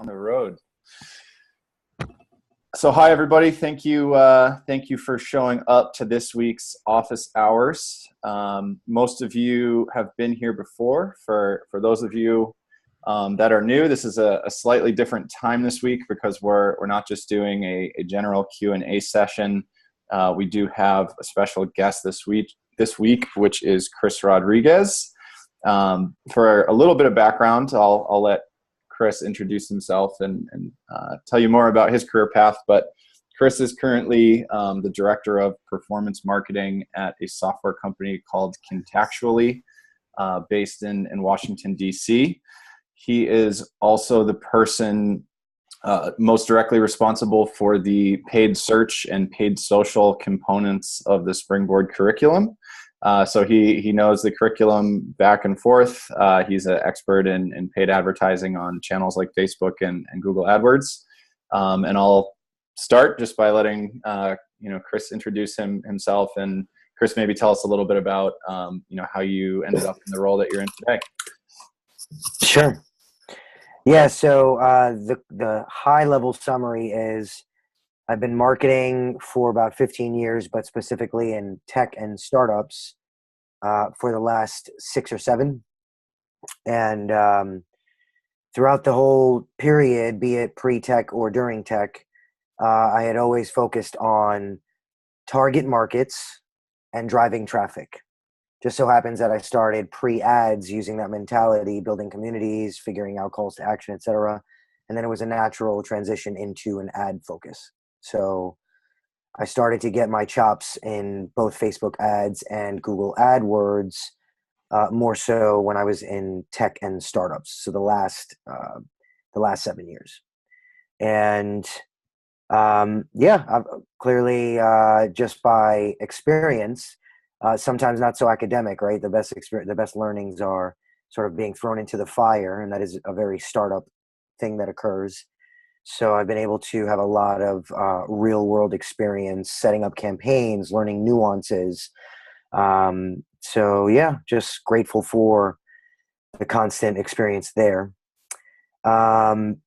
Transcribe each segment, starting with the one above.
on the road. So hi everybody, thank you for showing up to this week's office hours. Most of you have been here before. For those of you that are new, this is a slightly different time this week because we're not just doing a general Q&A session. We do have a special guest this week, which is Chris Rodriguez. For a little bit of background, I'll let Chris introduce himself and tell you more about his career path. But Chris is currently the director of performance marketing at a software company called Contactually, based in Washington, D.C. He is also the person most directly responsible for the paid search and paid social components of the Springboard curriculum. So he knows the curriculum back and forth. He's an expert in paid advertising on channels like Facebook and Google AdWords. And I'll start just by letting Chris introduce himself. And Chris, maybe tell us a little bit about how you ended up in the role that you're in today. Sure. Yeah. So the high level summary is I've been marketing for about 15 years, but specifically in tech and startups for the last 6 or 7. And throughout the whole period, be it pre-tech or during tech, I had always focused on target markets and driving traffic. Just so happens that I started pre-ads using that mentality, building communities, figuring out calls to action, etc. And then it was a natural transition into an ad focus. So I started to get my chops in both Facebook ads and Google AdWords, more so when I was in tech and startups. So the last 7 years. And I've clearly just by experience, sometimes not so academic, right? The best learnings are sort of being thrown into the fire, and that is a very startup thing that occurs. So I've been able to have a lot of real world experience setting up campaigns, learning nuances. Just grateful for the constant experience there. And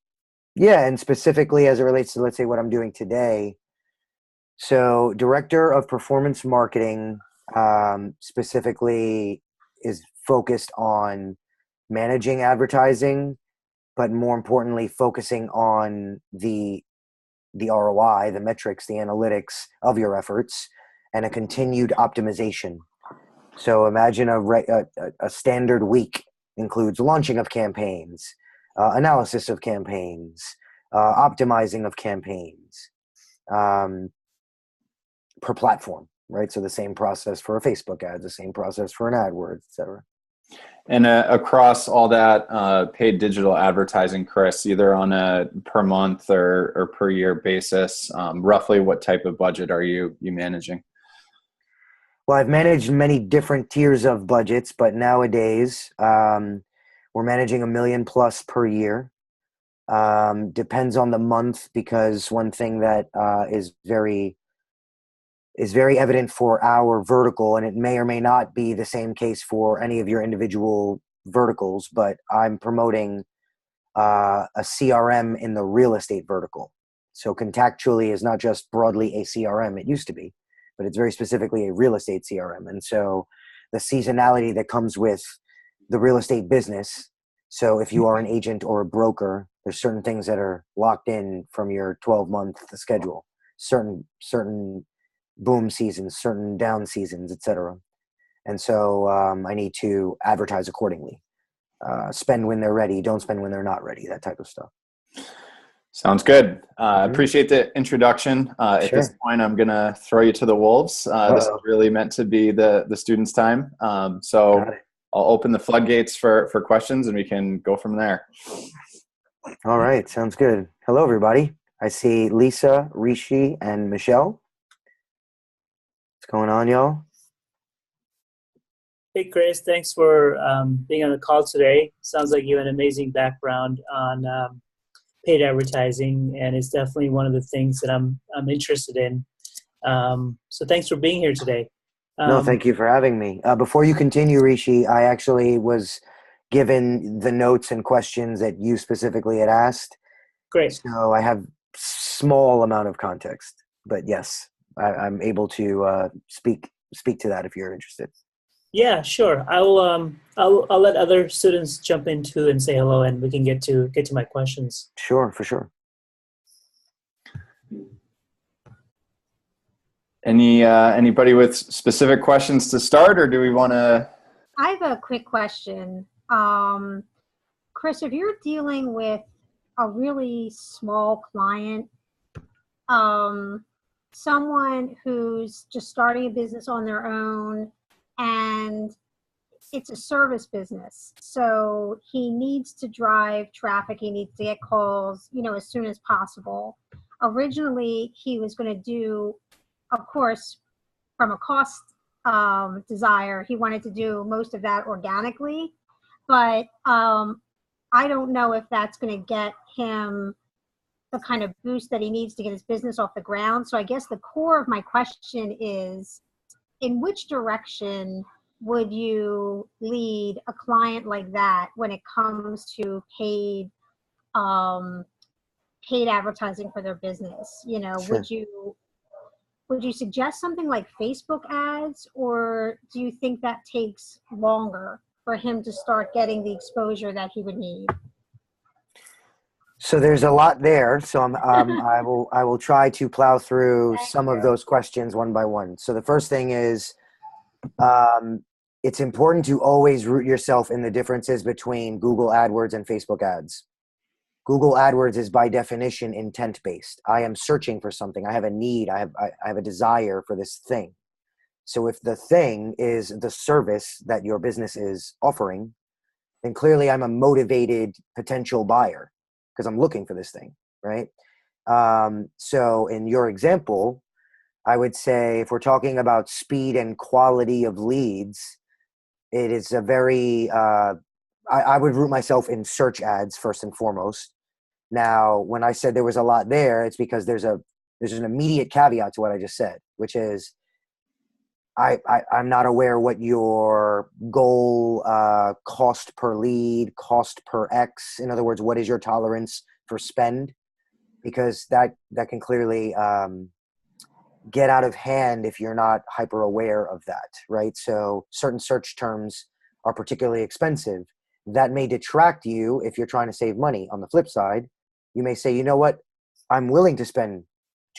specifically as it relates to, let's say, what I'm doing today. So director of performance marketing specifically is focused on managing advertising, but more importantly, focusing on the ROI, the metrics, the analytics of your efforts, and a continued optimization. So imagine a standard week includes launching of campaigns, analysis of campaigns, optimizing of campaigns per platform, right? So the same process for a Facebook ad, the same process for an AdWords, et cetera. And across all that paid digital advertising, Chris, either on a per month or per year basis, roughly what type of budget are you managing? Well, I've managed many different tiers of budgets, but nowadays we're managing $1 million plus per year. Depends on the month, because one thing that is very evident for our vertical, and it may or may not be the same case for any of your individual verticals, but I'm promoting a CRM in the real estate vertical. So Contactually is not just broadly a CRM, it used to be, but it's very specifically a real estate CRM. And so the seasonality that comes with the real estate business. So if you are an agent or a broker, there's certain things that are locked in from your 12-month schedule, certain boom seasons, certain down seasons, etc. And so I need to advertise accordingly. Spend when they're ready, don't spend when they're not ready, that type of stuff. Sounds good. Appreciate the introduction. Sure. At this point, I'm going to throw you to the wolves. This is really meant to be the students' time. So I'll open the floodgates for questions and we can go from there. All right. Sounds good. Hello, everybody. I see Lisa, Rishi, and Michelle. What's going on, y'all? Hey, Chris. Thanks for being on the call today. Sounds like you have an amazing background on paid advertising, and it's definitely one of the things that I'm interested in. So thanks for being here today. No, thank you for having me. Before you continue, Rishi, I actually was given the notes and questions that you specifically had asked. Great. So I have small amount of context, but yes, I'm able to speak to that if you're interested. Yeah, sure. I'll let other students jump in too and say hello, and we can get to my questions. Sure, for sure. Anybody with specific questions to start, or do we want to? I have a quick question. Chris, if you're dealing with a really small client, someone who's just starting a business on their own, and it's a service business, so he needs to drive traffic, he needs to get calls, as soon as possible. Originally, he was going to do, of course, from a cost desire, he wanted to do most of that organically, but I don't know if that's going to get him the kind of boost that he needs to get his business off the ground. So I guess the core of my question is, in which direction would you lead a client like that when it comes to paid advertising for their business? Sure. Would you suggest something like Facebook ads, or do you think that takes longer for him to start getting the exposure that he would need? So there's a lot there. So I will try to plow through Thank some you. of those questions one by one. So the first thing is, it's important to always root yourself in the differences between Google AdWords and Facebook ads. Google AdWords is by definition intent-based. I am searching for something. I have a need. I have a desire for this thing. So if the thing is the service that your business is offering, then clearly I'm a motivated potential buyer because I'm looking for this thing, right? So in your example, I would say if we're talking about speed and quality of leads, it is a very, I would root myself in search ads first and foremost. Now, when I said there was a lot there, it's because there's an immediate caveat to what I just said, which is I'm not aware what your goal cost per lead, cost per X. In other words, what is your tolerance for spend? Because that can clearly get out of hand if you're not hyper aware of that, right? So certain search terms are particularly expensive. That may detract you if you're trying to save money. On the flip side, you may say, you know what, I'm willing to spend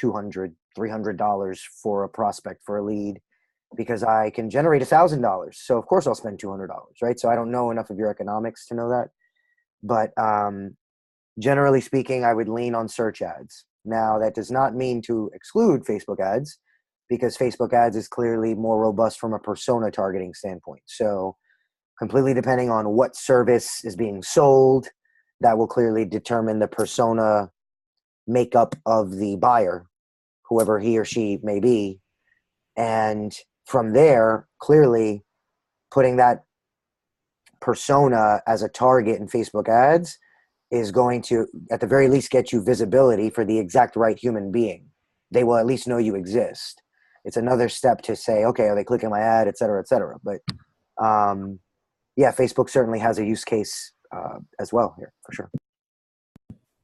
$200, $300 for a prospect, for a lead, because I can generate $1,000. So of course I'll spend $200, right? So I don't know enough of your economics to know that. But generally speaking, I would lean on search ads. Now, that does not mean to exclude Facebook ads, because Facebook ads is clearly more robust from a persona targeting standpoint. So completely depending on what service is being sold, that will clearly determine the persona makeup of the buyer, whoever he or she may be. And from there, clearly putting that persona as a target in Facebook ads is going to, at the very least, get you visibility for the exact right human being. They will at least know you exist. It's another step to say, okay, are they clicking my ad, et cetera, et cetera. But yeah, Facebook certainly has a use case as well here, for sure.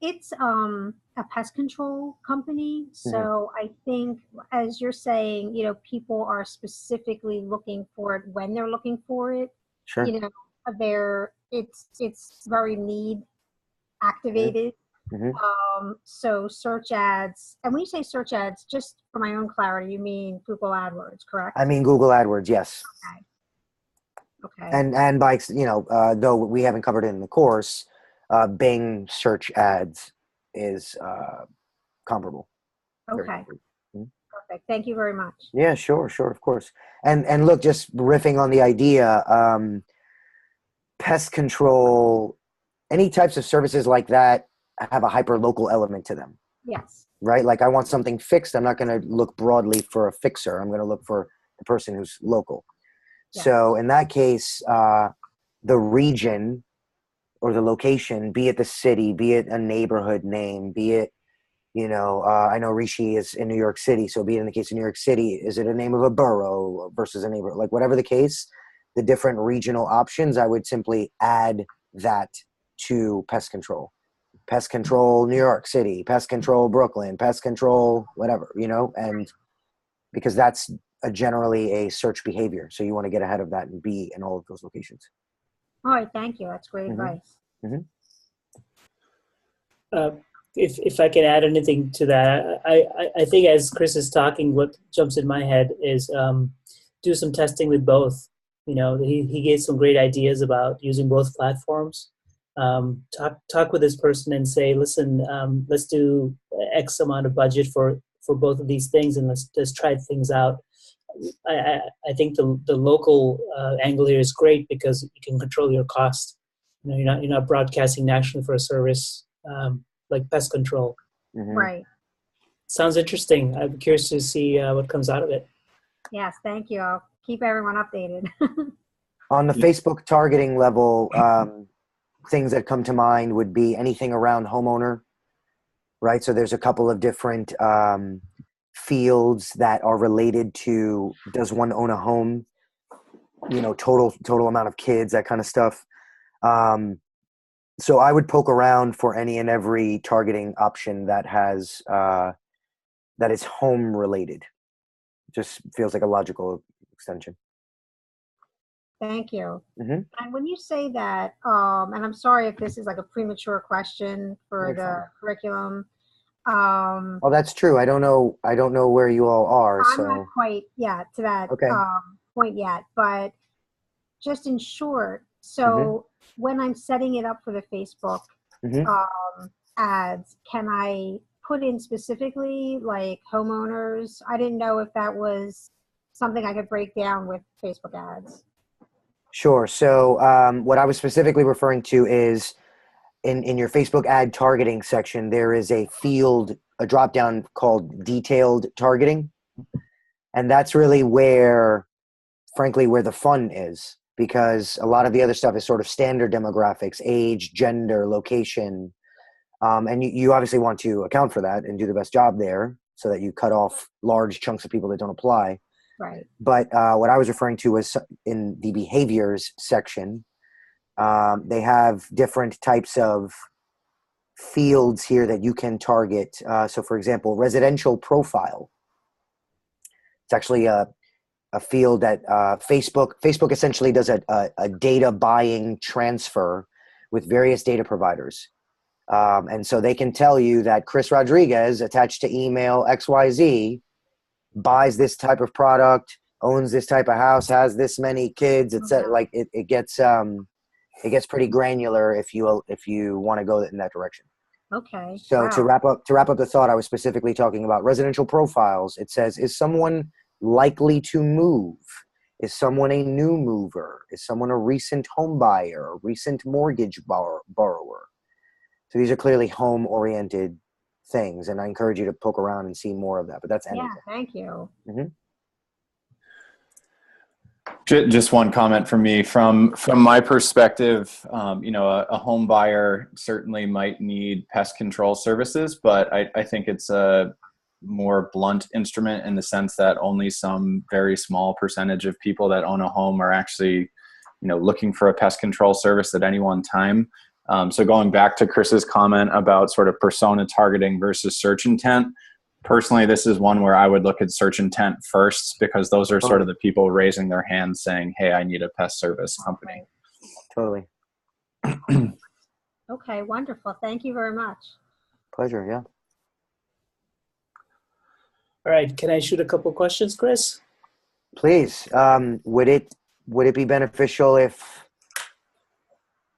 It's a pest control company. So I think, as you're saying, people are specifically looking for it when they're looking for it. Sure. It's very need activated. So search ads, and when you say search ads, just for my own clarity, you mean Google AdWords, correct? I mean Google AdWords, yes. Okay. And by, though we haven't covered it in the course, Bing search ads is comparable. Okay. Perfect. Thank you very much. Yeah, sure, of course. And look, just riffing on the idea, pest control, any types of services like that have a hyper local element to them. Yes. Right? Like I want something fixed. I'm not going to look broadly for a fixer. I'm going to look for the person who's local. Yes. So in that case, the region or the location, be it the city, be it a neighborhood name, be it, I know Rishi is in New York City. So be it in the case of New York City, is it a name of a borough versus a neighborhood? Like whatever the case, the different regional options, I would simply add that to pest control. pest control New York City, pest control Brooklyn, pest control whatever, and because that's generally a search behavior. So you want to get ahead of that and be in all of those locations. All right, thank you. That's great advice. If I can add anything to that, I think as Chris is talking, what jumps in my head is do some testing with both. He gave some great ideas about using both platforms. Talk with this person and say, listen, let's do X amount of budget for both of these things, and let's try things out. I think the local angle here is great because you can control your cost. You're not broadcasting nationally for a service like pest control. Right. Sounds interesting. I'm curious to see what comes out of it. Yes, thank you. I'll keep everyone updated. On the Facebook targeting level, things that come to mind would be anything around homeowner, right? So there's a couple of different fields that are related to, does one own a home, total amount of kids, that kind of stuff. So I would poke around for any and every targeting option that has that is home related. Just feels like a logical extension. Thank you. And when you say that, and I'm sorry if this is like a premature question for the curriculum. Well, that's true. I don't know where you all are. I'm not quite to that point yet, but just in short, so when I'm setting it up for the Facebook ads, can I put in specifically like homeowners? I didn't know if that was something I could break down with Facebook ads. Sure. So what I was specifically referring to is in your Facebook ad targeting section, there is a field, a drop down called detailed targeting. And that's really where, frankly, where the fun is, because a lot of the other stuff is sort of standard demographics, age, gender, location. And you obviously want to account for that and do the best job there so that you cut off large chunks of people that don't apply. Right. But what I was referring to was in the behaviors section. They have different types of fields here that you can target. So, for example, residential profile. It's actually a field that Facebook essentially does a data buying transfer with various data providers. And so they can tell you that Chris Rodriguez, attached to email XYZ, buys this type of product, owns this type of house, has this many kids, etc. Like it gets pretty granular if you want to go in that direction. Okay. So to wrap up the thought, I was specifically talking about residential profiles. It says, is someone likely to move? Is someone a new mover? Is someone a recent home buyer, a recent mortgage borrower? So these are clearly home oriented things, and I encourage you to poke around and see more of that. But that's anything. Yeah, thank you. Just one comment from me. From my perspective, a home buyer certainly might need pest control services, but I think it's a more blunt instrument in the sense that only some very small percentage of people that own a home are actually, looking for a pest control service at any one time. So going back to Chris's comment about sort of persona targeting versus search intent, personally, this is one where I would look at search intent first, because those are sort of the people raising their hands saying, hey, I need a pest service company. Totally. Okay, wonderful. Thank you very much. Pleasure, yeah. All right, can I shoot a couple questions, Chris? Please. Would it be beneficial if,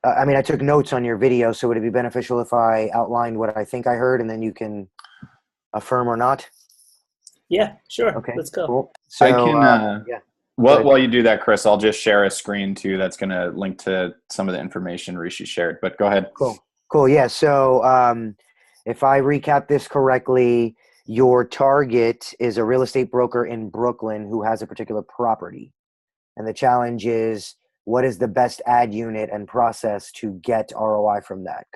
I took notes on your video, so would it be beneficial if I outlined what I think I heard and then you can affirm or not? Yeah, sure. Okay, let's go. Cool. So, I can, yeah. While you do that, Chris, I'll just share a screen too that's going to link to some of the information Rishi shared, but go ahead. Cool. Yeah. So if I recap this correctly, your target is a real estate broker in Brooklyn who has a particular property. And the challenge is, what is the best ad unit and process to get ROI from that?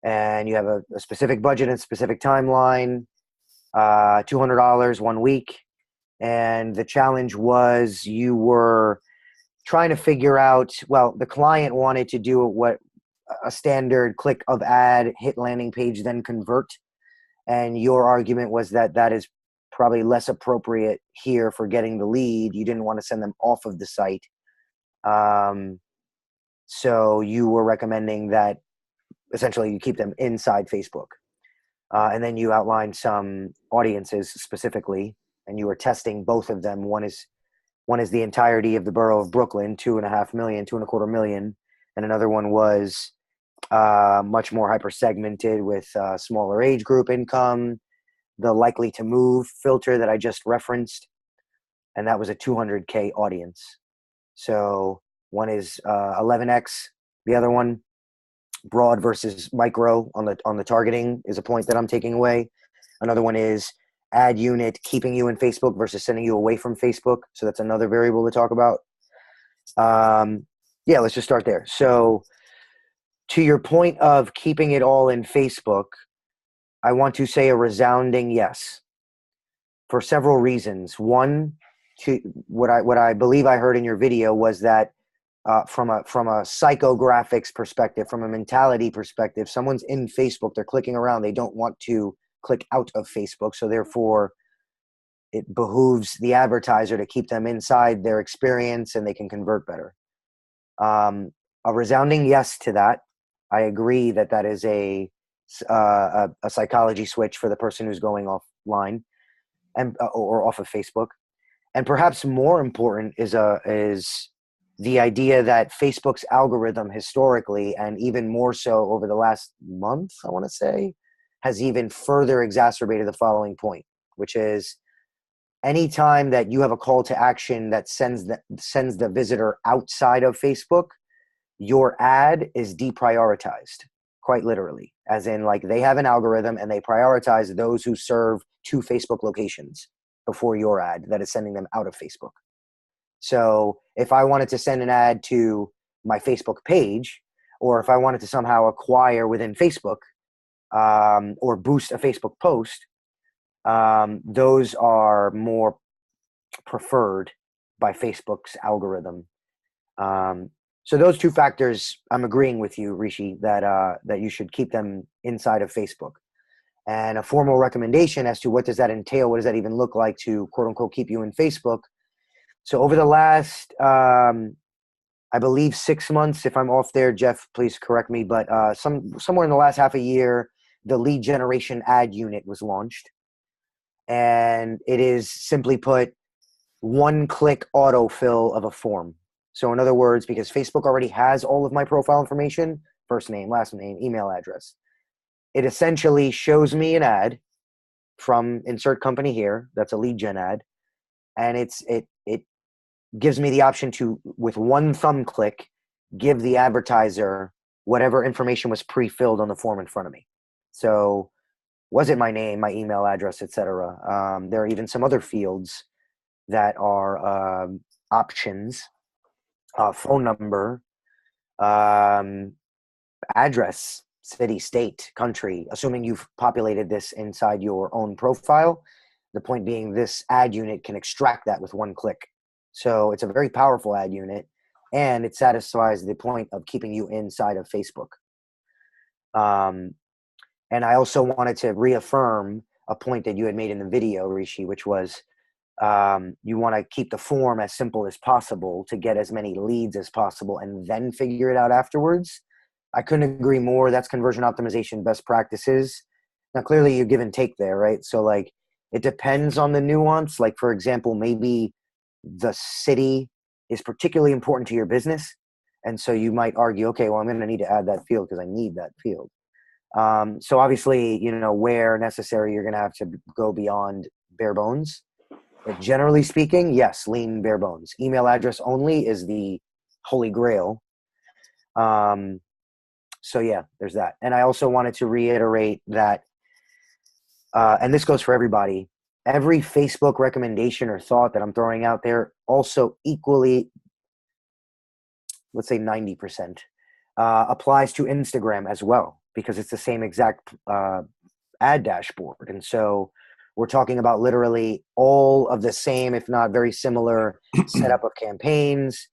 And you have a specific budget and specific timeline, $200 1 week. And the challenge was you were trying to figure out, well, the client wanted to do what a standard click of ad, hit landing page, then convert. And your argument was that that is probably less appropriate here for getting the lead. You didn't want to send them off of the site. So you were recommending that essentially you keep them inside Facebook. And then you outlined some audiences specifically, and you were testing both of them. One is the entirety of the borough of Brooklyn, 2.5 million, 2.25 million. And another one was much more hyper segmented with smaller age group income, the likely to move filter that I just referenced. And that was a 200K audience. So one is 11X, the other one broad versus micro on the targeting is a point that I'm taking away. Another one is ad unit keeping you in Facebook versus sending you away from Facebook. So that's another variable to talk about. Yeah, let's just start there. So to your point of keeping it all in Facebook, I want to say a resounding yes for several reasons. One, to what I believe I heard in your video was that from a psychographics perspective, from a mentality perspective, someone's in Facebook, they're clicking around, they don't want to click out of Facebook, so therefore it behooves the advertiser to keep them inside their experience and they can convert better. A resounding yes to that. I agree that that is a psychology switch for the person who's going offline and or off of Facebook. And perhaps more important is the idea that Facebook's algorithm historically, and even more so over the last month, I want to say, has even further exacerbated the following point, which is anytime that you have a call to action that sends the visitor outside of Facebook, your ad is deprioritized, quite literally, as in like they have an algorithm and they prioritize those who serve 2 Facebook locations before your ad that is sending them out of Facebook. So if I wanted to send an ad to my Facebook page, or if I wanted to somehow acquire within Facebook or boost a Facebook post, those are more preferred by Facebook's algorithm. So those 2 factors, I'm agreeing with you, Rishi, that you should keep them inside of Facebook. And a formal recommendation as to what does that entail, what does that even look like to quote unquote keep you in Facebook. So over the last, I believe 6 months, if I'm off there, Jeff, please correct me, but somewhere in the last half a year, the lead generation ad unit was launched. And it is simply put, one-click autofill of a form. So in other words, because Facebook already has all of my profile information, first name, last name, email address, it essentially shows me an ad from insert company here. That's a lead gen ad. And it gives me the option to, with one thumb click, give the advertiser whatever information was pre-filled on the form in front of me. So was it my name, my email address, etc.? There are even some other fields that are options, phone number, address, city, state, country, assuming you've populated this inside your own profile. The point being, this ad unit can extract that with one click. So it's a very powerful ad unit, and it satisfies the point of keeping you inside of Facebook. And I also wanted to reaffirm a point that you had made in the video, Rishi, which was you want to keep the form as simple as possible to get as many leads as possible and then figure it out afterwards. I couldn't agree more. That's conversion optimization best practices. Now, clearly you give and take there, right? So like it depends on the nuance. Like, for example, maybe the city is particularly important to your business. And so you might argue, okay, well, I'm going to need to add that field because I need that field. So obviously, where necessary, you're going to have to go beyond bare bones. But generally speaking, yes, lean bare bones. Email address only is the holy grail. So yeah, there's that. And I also wanted to reiterate that, and this goes for everybody, every Facebook recommendation or thought that I'm throwing out there also equally, let's say 90%, applies to Instagram as well, because it's the same exact ad dashboard. And so we're talking about literally all of the same, if not very similar, setup of campaigns.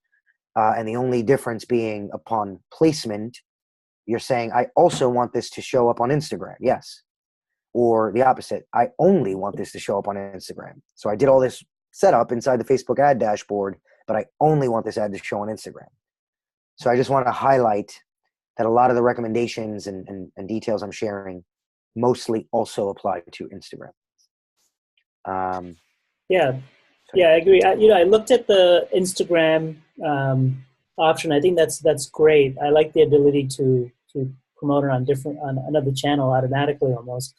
And the only difference being upon placement, You're saying, I also want this to show up on Instagram. Yes. Or the opposite. I only want this to show up on Instagram. So I did all this setup inside the Facebook ad dashboard, but I only want this ad to show on Instagram. So I just want to highlight that a lot of the recommendations and details I'm sharing mostly also apply to Instagram. Yeah, I agree. I looked at the Instagram option. I think that's great. I like the ability to promote it on another channel automatically almost.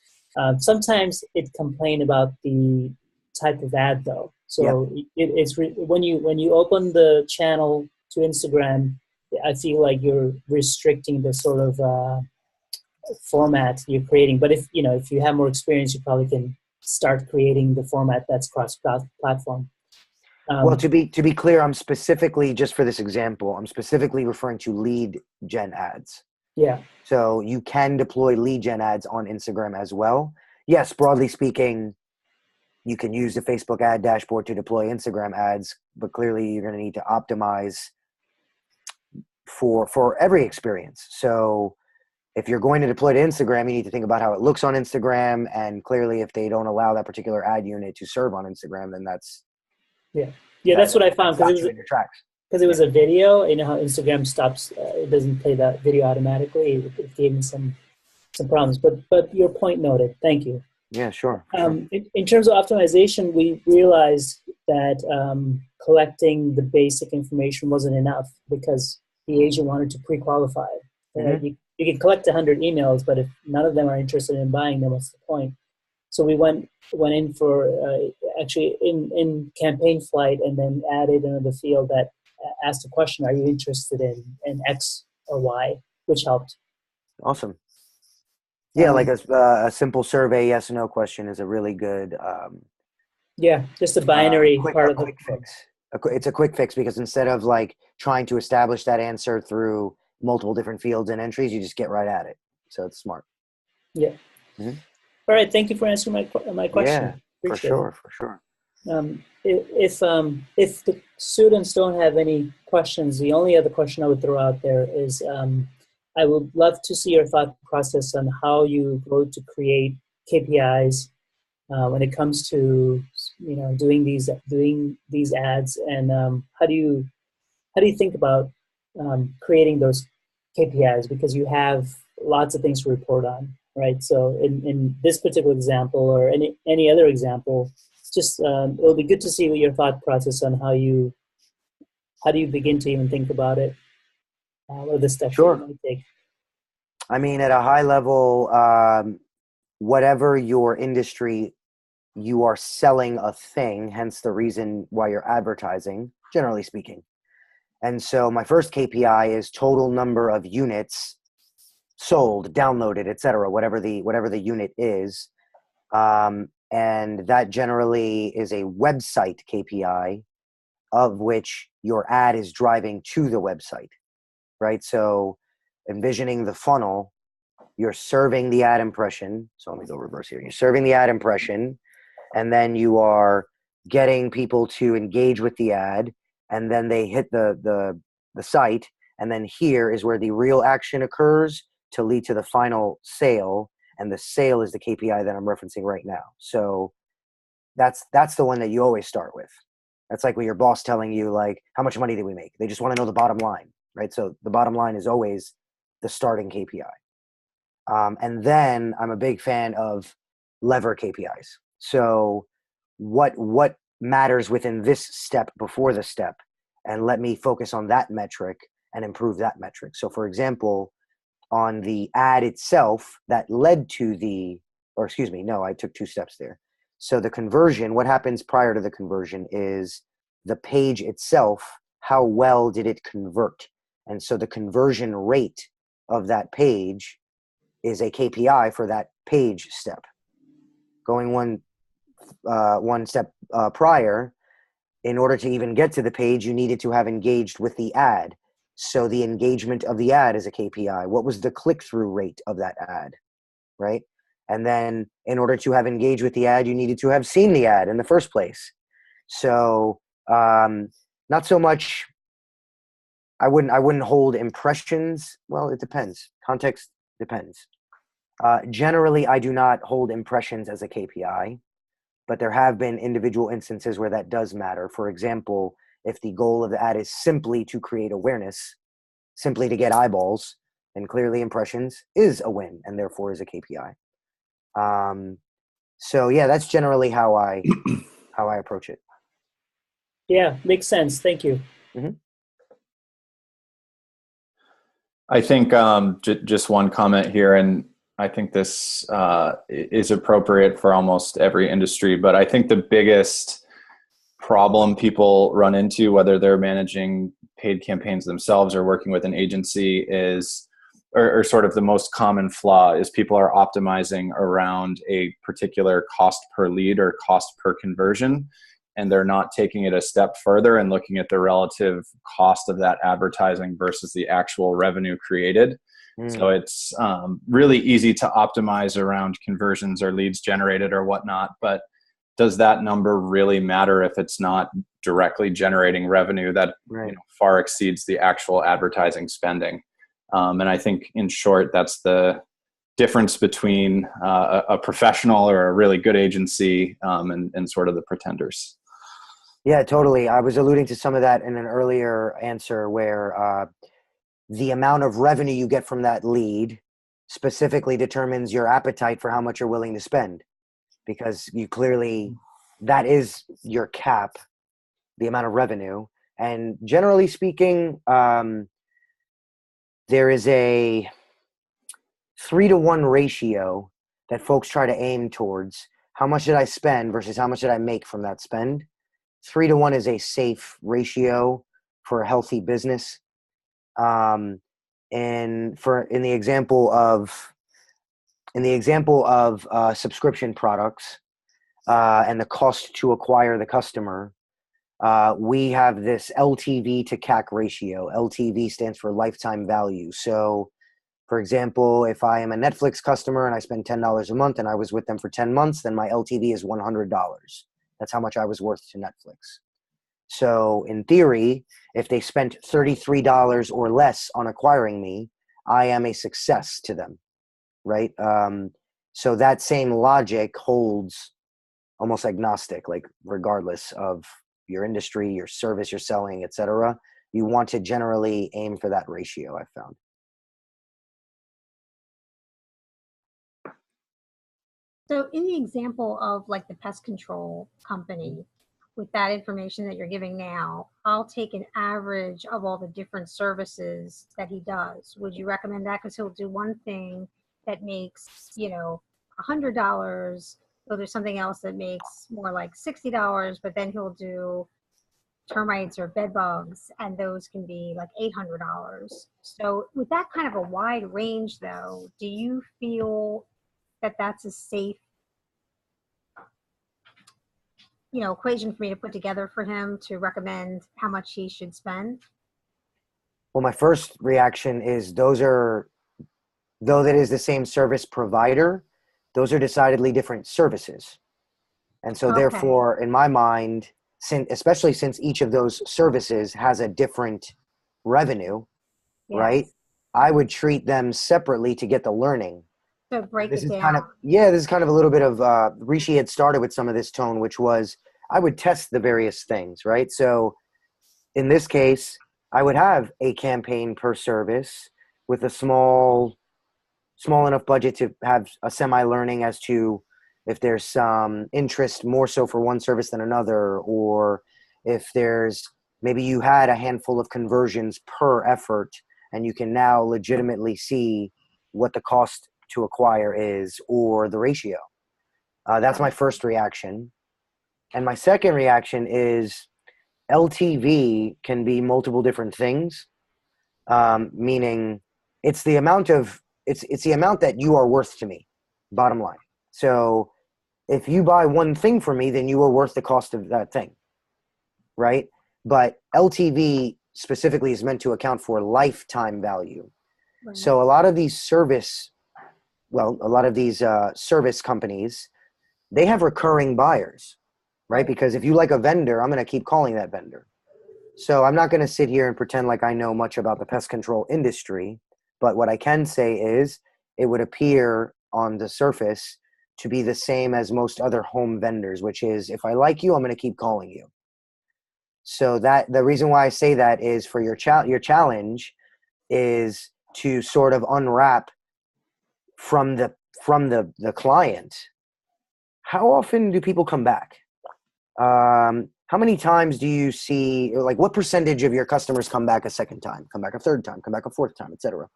Sometimes it complain about the type of ad though. So when you open the channel to Instagram, I feel like you're restricting the sort of format you're creating. But if you have more experience, you probably can start creating the format that's cross-platform. Well, to be clear, I'm specifically, just for this example, I'm specifically referring to lead gen ads. Yeah. So you can deploy lead gen ads on Instagram as well. Yes, broadly speaking, you can use the Facebook ad dashboard to deploy Instagram ads, but clearly you're going to need to optimize for every experience. So if you're going to deploy to Instagram, you need to think about how it looks on Instagram. And clearly, if they don't allow that particular ad unit to serve on Instagram, then that's that's what I found, because it was a video. You know how Instagram stops; it doesn't play that video automatically. It gave me some problems. But your point noted. Thank you. Yeah, sure. In terms of optimization, we realized that collecting the basic information wasn't enough because the agent wanted to pre-qualify. Mm-hmm. You can collect 100 emails, but if none of them are interested in buying them, what's the point? So we went in for actually in campaign flight, and then added another field that asked the question, are you interested in X or Y, which helped. Awesome. Yeah, like a simple survey yes or no question is a really good just a binary part of the quick fix. It's a quick fix because instead of like trying to establish that answer through multiple different fields and entries, you just get right at it. So it's smart. Yeah. Mm-hmm. All right. Thank you for answering my question. Yeah, Appreciate for sure. If the students don't have any questions, the only other question I would throw out there is I would love to see your thought process on how you go to create KPIs when it comes to doing these ads, and how do you think about creating those KPIs, because you have lots of things to report on, right? So in this particular example, or any other example, just it'll be good to see what your thought process on how do you begin to even think about it, or the steps Sure. you might take. I mean, at a high level, whatever your industry, you are selling a thing, hence the reason why you're advertising, generally speaking. And so my first KPI is total number of units sold, downloaded, etc., whatever the unit is. And that generally is a website KPI of which your ad is driving to the website, right? So envisioning the funnel, you're serving the ad impression. So let me go reverse here. You're serving the ad impression, and then you are getting people to engage with the ad, and then they hit the site, and then here is where the real action occurs to lead to the final sale, and the sale is the KPI that I'm referencing right now. So that's the one that you always start with. That's like when your boss telling you, like, how much money did we make? They just want to know the bottom line, right? So the bottom line is always the starting KPI. And then I'm a big fan of lever KPIs. So what matters within this step before the step, and let me focus on that metric and improve that metric. So for example, on the ad itself that led to I took two steps there. So the conversion, what happens prior to the conversion is the page itself, how well did it convert? And so the conversion rate of that page is a KPI for that page step. Going one step prior, in order to even get to the page, you needed to have engaged with the ad. So the engagement of the ad is a KPI. What was the click-through rate of that ad, right? And then in order to have engaged with the ad, you needed to have seen the ad in the first place. So not so much I wouldn't hold impressions. Well, it depends. Context depends. Generally, I do not hold impressions as a KPI, but there have been individual instances where that does matter. For example, if the goal of the ad is simply to create awareness, simply to get eyeballs, then clearly impressions is a win and therefore is a KPI. So yeah, that's generally how I approach it. Yeah, makes sense. Thank you. Mm-hmm. I think just one comment here, and I think this is appropriate for almost every industry, but I think the biggest problem people run into, whether they're managing paid campaigns themselves or working with an agency, is, or sort of the most common flaw is people are optimizing around a particular cost per lead or cost per conversion, and they're not taking it a step further and looking at the relative cost of that advertising versus the actual revenue created. So it's really easy to optimize around conversions or leads generated or whatnot, but does that number really matter if it's not directly generating revenue that far exceeds the actual advertising spending? And I think, in short, that's the difference between a professional or a really good agency and sort of the pretenders. Yeah, totally. I was alluding to some of that in an earlier answer where the amount of revenue you get from that lead specifically determines your appetite for how much you're willing to spend, because you clearly, that is your cap, the amount of revenue. And generally speaking, there is a 3-to-1 ratio that folks try to aim towards. How much did I spend versus how much did I make from that spend? 3-to-1 is a safe ratio for a healthy business. And in the example of subscription products and the cost to acquire the customer, we have this LTV to CAC ratio. LTV stands for lifetime value. So, for example, if I am a Netflix customer and I spend $10 a month and I was with them for 10 months, then my LTV is $100. That's how much I was worth to Netflix. So in theory, if they spent $33 or less on acquiring me, I am a success to them, right? So that same logic holds almost agnostic, like regardless of your industry, your service you're selling, etc. You want to generally aim for that ratio, I've found. So in the example of like the pest control company, with that information that you're giving now, I'll take an average of all the different services that he does. Would you recommend that? Because he'll do one thing that makes, $100. So there's something else that makes more like $60, but then he'll do termites or bed bugs, and those can be like $800. So with that kind of a wide range, though, do you feel that that's a safe equation for me to put together for him to recommend how much he should spend? Well, my first reaction is though that is the same service provider, those are decidedly different services. And so therefore, in my mind, especially since each of those services has a different revenue, right? I would treat them separately to get the learning. So break this it is down. this is kind of a little bit of Rishi had started with some of this tone, which was I would test the various things, right? So in this case, I would have a campaign per service with a small enough budget to have a semi-learning as to if there's some interest more so for one service than another, or if there's maybe you had a handful of conversions per effort and you can now legitimately see what the cost to acquire is or the ratio. That's my first reaction. And my second reaction is LTV can be multiple different things, meaning it's the amount that you are worth to me, bottom line. So if you buy one thing from me, then you are worth the cost of that thing, right? But LTV specifically is meant to account for lifetime value. Right. So a lot of these service companies, they have recurring buyers, right? Because if you like a vendor, I'm going to keep calling that vendor. So I'm not going to sit here and pretend like I know much about the pest control industry, but what I can say is it would appear on the surface to be the same as most other home vendors, which is if I like you, I'm going to keep calling you. So that the reason why I say that is for your challenge is to sort of unwrap from the client. How often do people come back? How many times do you see, like what percentage of your customers come back a second time, come back a third time, come back a fourth time, etc.?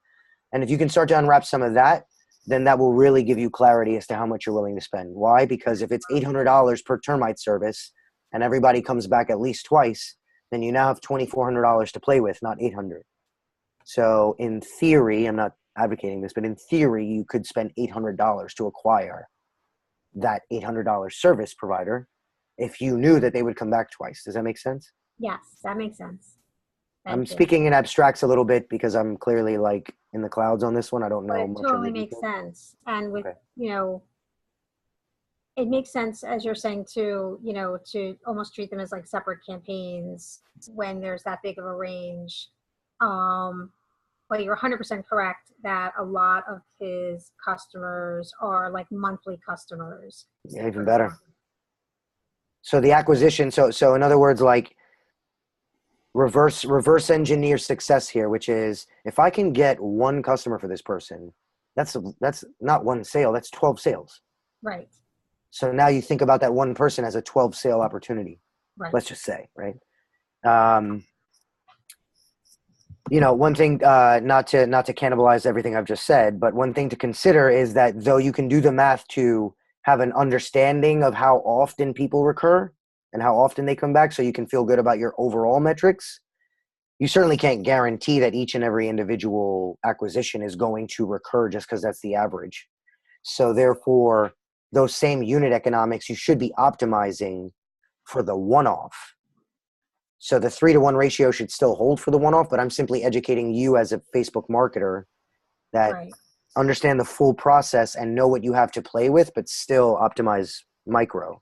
And if you can start to unwrap some of that, then that will really give you clarity as to how much you're willing to spend. Why? Because if it's $800 per termite service and everybody comes back at least twice, then you now have $2,400 to play with, not $800. So in theory, I'm not advocating this, but in theory, you could spend $800 to acquire that $800 service provider if you knew that they would come back twice. Does that make sense? Yes, that makes sense. I'm speaking in abstracts a little bit because I'm clearly like in the clouds on this one. I don't know But it much totally of the makes details. sense. And with, Okay. it makes sense, as you're saying, to almost treat them as like separate campaigns when there's that big of a range. But you're 100% correct that a lot of his customers are like monthly customers. Yeah, even better. So the acquisition, so in other words, like reverse engineer success here, which is if I can get one customer for this person, that's not one sale, that's 12 sales. Right. So now you think about that one person as a 12 sale opportunity. Right. Let's just say, right? One thing, not to cannibalize everything I've just said, but one thing to consider is that though you can do the math to have an understanding of how often people recur and how often they come back so you can feel good about your overall metrics, you certainly can't guarantee that each and every individual acquisition is going to recur just because that's the average. So therefore, those same unit economics, you should be optimizing for the one-off. So the 3-to-1 ratio should still hold for the one-off, but I'm simply educating you as a Facebook marketer that Right. understand the full process and know what you have to play with, but still optimize micro.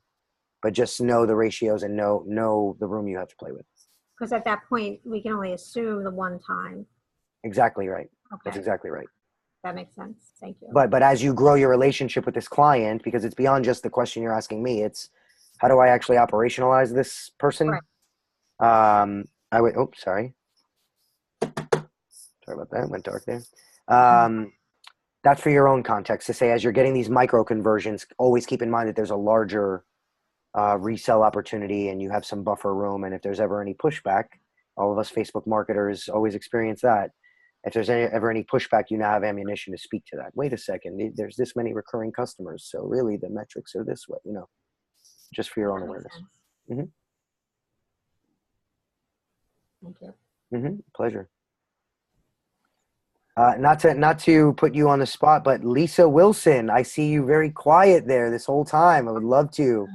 But just know the ratios and know the room you have to play with. Because at that point, we can only assume the one time. Exactly right. Okay. That's exactly right. That makes sense. Thank you. But as you grow your relationship with this client, because it's beyond just the question you're asking me, it's how do I actually operationalize this person? Right. Sorry about that. It went dark there. That's for your own context to say, as you're getting these micro conversions, always keep in mind that there's a larger resell opportunity and you have some buffer room. And if there's ever any pushback, all of us Facebook marketers always experience that. If there's ever any pushback, you now have ammunition to speak to that. Wait a second, there's this many recurring customers. So really the metrics are this way, just for your own awareness. Mm-hmm. Thank you. Mm-hmm. Pleasure. Not to put you on the spot, but Lisa Wilson, I see you very quiet there this whole time. I would love to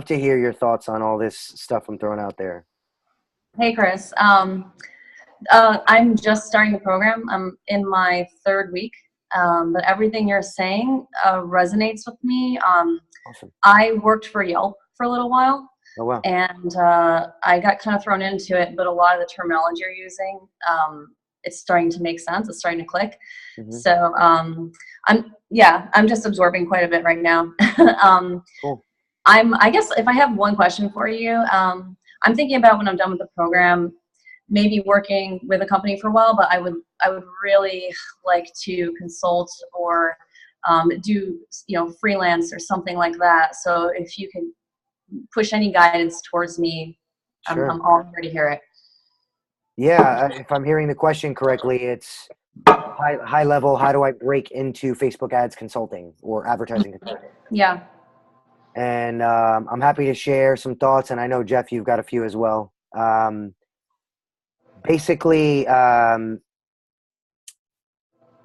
hear your thoughts on all this stuff I'm throwing out there. Hey, Chris. I'm just starting the program. I'm in my 3rd week, but everything you're saying resonates with me. Awesome. I worked for Yelp for a little while. Oh, wow. And I got kind of thrown into it, but a lot of the terminology you're using, it's starting to make sense. It's starting to click. Mm-hmm. So I'm just absorbing quite a bit right now. Cool. I guess if I have one question for you, I'm thinking about when I'm done with the program, maybe working with a company for a while, but I would really like to consult or do freelance or something like that. So if you can push any guidance towards me, sure. I'm all here to hear it. Yeah, if I'm hearing the question correctly, it's high level. How do I break into Facebook ads consulting or advertising consulting? Yeah. And I'm happy to share some thoughts, and I know Jeff, you've got a few as well. Basically,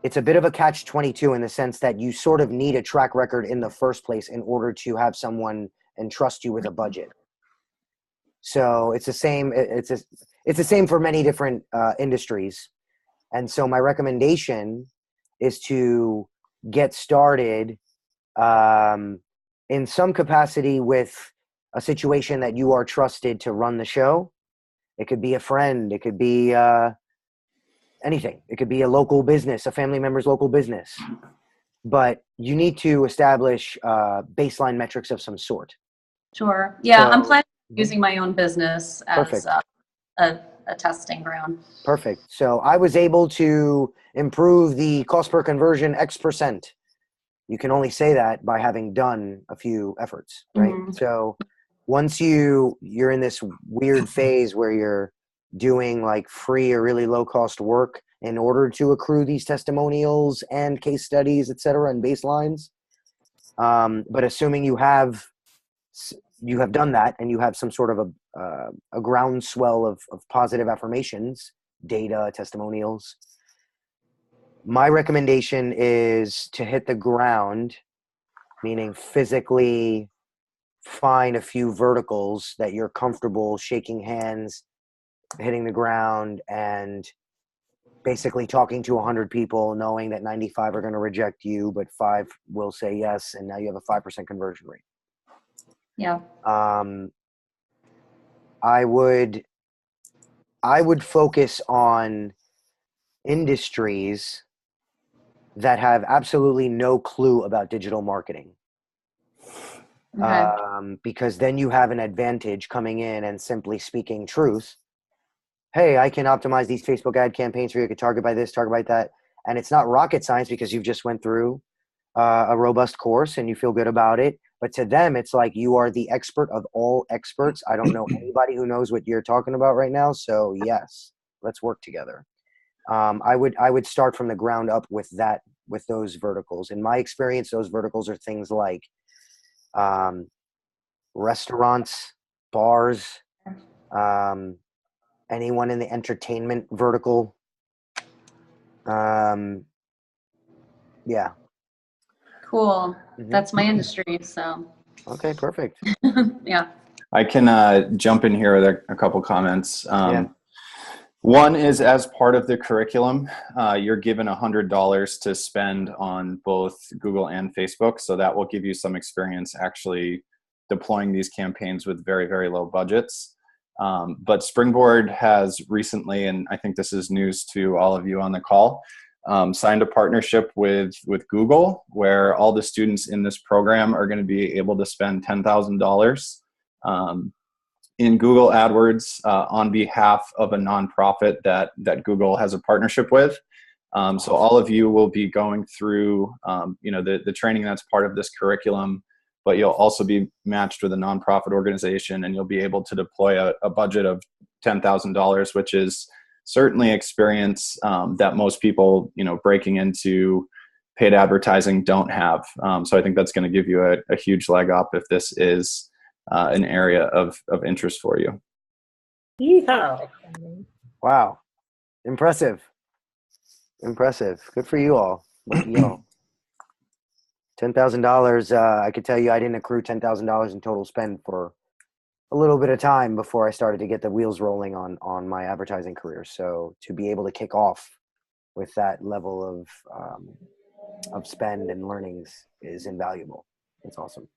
it's a bit of a catch-22 in the sense that you sort of need a track record in the first place in order to have someone entrust you with a budget. So it's the same. It's the same for many different industries. And so my recommendation is to get started in some capacity with a situation that you are trusted to run the show. It could be a friend. It could be anything. It could be a local business, a family member's local business. But you need to establish baseline metrics of some sort. Sure. Yeah, I'm So, planning on using my own business as a testing ground. Perfect. So I was able to improve the cost per conversion X%. You can only say that by having done a few efforts, right? Mhm. So once you're in this weird phase where you're doing like free or really low cost work in order to accrue these testimonials and case studies, et cetera, and baselines. But assuming you have done that and you have some sort of a groundswell of positive affirmations, data, testimonials, my recommendation is to hit the ground, meaning physically find a few verticals that you're comfortable shaking hands, hitting the ground, and basically talking to 100 people, knowing that 95 are going to reject you, but 5 will say yes, and now you have a 5% conversion rate. Yeah. I would focus on industries that have absolutely no clue about digital marketing. Okay. Because then you have an advantage coming in and simply speaking truth. Hey, I can optimize these Facebook ad campaigns for you. I could target by this, target by that. And it's not rocket science because you've just went through a robust course and you feel good about it. But to them, it's like you are the expert of all experts. I don't know anybody who knows what you're talking about right now. So yes, let's work together. I would start from the ground up with those verticals. In my experience, those verticals are things like restaurants, bars, anyone in the entertainment vertical. Yeah. Cool. Mhm. That's my industry. So. Okay, perfect. Yeah. I can jump in here with a couple comments. Yeah. One is, as part of the curriculum, you're given $100 to spend on both Google and Facebook. So that will give you some experience actually deploying these campaigns with very, very low budgets. But Springboard has recently, and I think this is news to all of you on the call, signed a partnership with Google, where all the students in this program are going to be able to spend $10,000 in Google AdWords on behalf of a nonprofit that Google has a partnership with. So all of you will be going through the training that's part of this curriculum, but you'll also be matched with a nonprofit organization, and you'll be able to deploy a budget of $10,000, which is certainly experience that most people breaking into paid advertising don't have. So I think that's going to give you a huge leg up if this is an area of interest for you. Yeehaw. Wow. Impressive. Good for you all. Yo. $10,000. I could tell you I didn't accrue $10,000 in total spend for a little bit of time before I started to get the wheels rolling on my advertising career. So to be able to kick off with that level of spend and learnings is invaluable. It's awesome.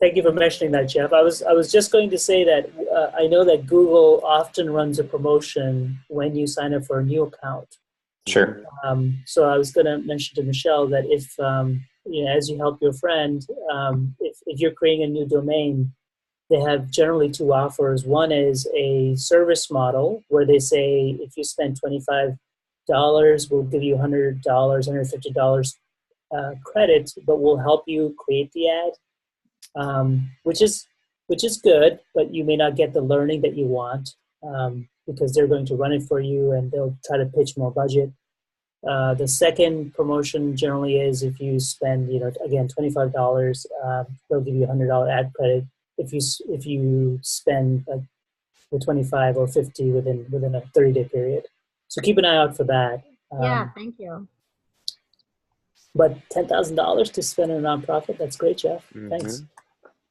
Thank you for mentioning that, Jeff. I was just going to say that I know that Google often runs a promotion when you sign up for a new account. Sure. So I was going to mention to Michelle that if as you help your friend, if you're creating a new domain, they have generally 2 offers. One is a service model where they say if you spend $25, we'll give you $100, $150 credit, but we'll help you create the ad. Which is good, but you may not get the learning that you want because they're going to run it for you and they'll try to pitch more budget. The second promotion generally is if you spend, again, $25, they'll give you $100 ad credit if you spend the 25 or 50 within a 30-day period. So keep an eye out for that. Yeah, thank you. But $10,000 to spend on a nonprofit, that's great, Jeff. Mm-hmm. Thanks.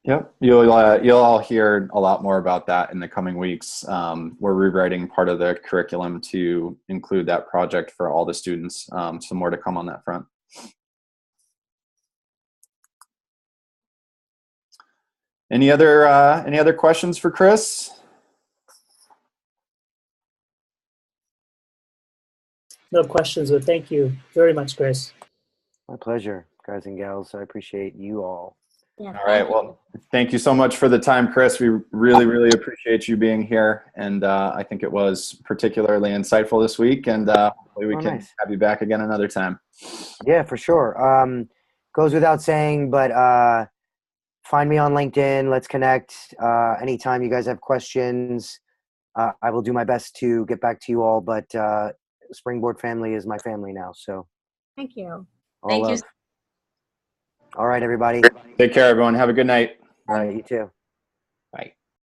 Yep, you'll all hear a lot more about that in the coming weeks. We're rewriting part of the curriculum to include that project for all the students. Some more to come on that front. Any other questions for Chris? No questions, but thank you very much, Chris. My pleasure, guys and gals. I appreciate you all. Yeah, All right. Well, thank you so much for the time, Chris. We really, really appreciate you being here. And I think it was particularly insightful this week. And hopefully we can Nice. have you back again another time. Yeah, for sure. Goes without saying, but find me on LinkedIn. Let's connect. Anytime you guys have questions, I will do my best to get back to you all. But Springboard family is my family now. So thank you. all Thank you. love. All right, everybody. Take care, everyone. Have a good night. All right, you too.